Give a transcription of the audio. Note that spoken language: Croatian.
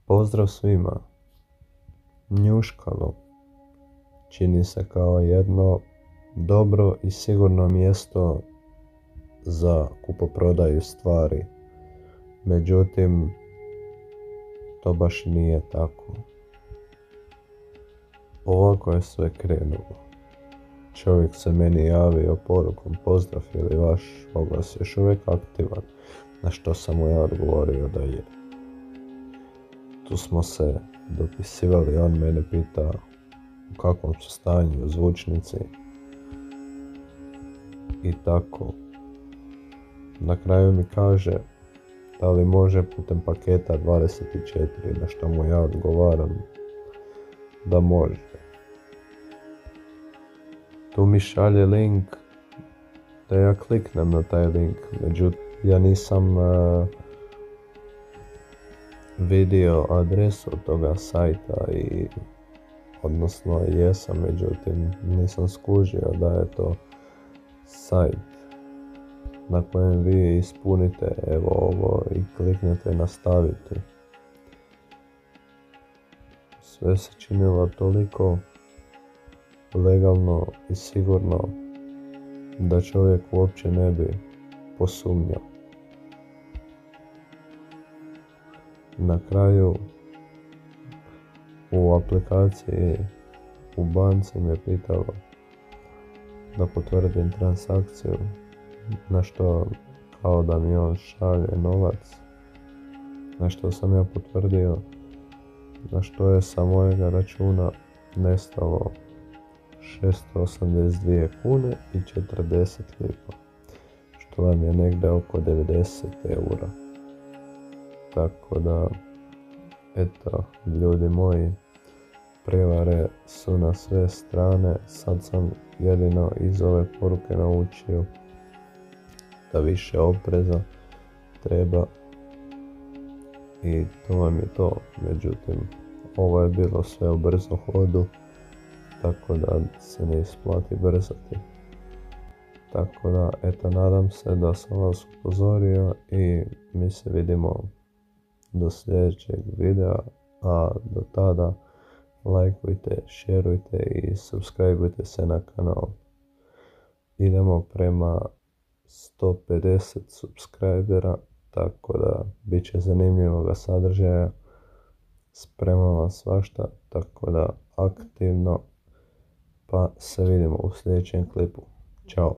Pozdrav svima. Njuškalo čini se kao jedno dobro i sigurno mjesto za kupoprodaju stvari. Međutim, to baš nije tako. Ovako je sve krenulo. Čovjek se meni javio porukom pozdrav ili vaš oglas još uvijek aktivan, na što sam mu ja odgovorio da je. Tu smo se dopisivali, on mene pita u kakvom su stanju u zvučnici i tako. Na kraju mi kaže da li može putem paketa 24, na što mu ja odgovaram da može. Tu mi šalje link da ja kliknem na taj link, međutim ja nisam vidio adresu toga sajta odnosno jesam, međutim nisam skužio da je to sajt na kojem vi ispunite evo ovo i kliknete nastaviti. Sve se činilo toliko legalno i sigurno da čovjek uopće ne bi posumnjao. Na kraju u aplikaciji u banci me pitalo da potvrdim transakciju, na što kao da mi on šalje novac, na što sam ja potvrdio, na što je sa mojega računa nestalo 682 kune i 40 lipa, što vam je negdje oko 90 eura. Tako da, eto, ljudi moji, prevare su na sve strane. Sad sam jedino iz ove poruke naučio da više opreza treba i to vam je to. Međutim, ovo je bilo sve u brzom hodu, tako da se ne isplati brzati. Tako da, eto, nadam se da sam vas upozorio i mi se vidimo do sljedećeg videa, a do tada lajkujte, šerujte i subscribeujte se na kanal. Idemo prema 150 subscribera, tako da bit će zanimljivoga sadržaja. Spremam vam svašta, tako da aktivno, pa se vidimo u sljedećem klipu. Ćao!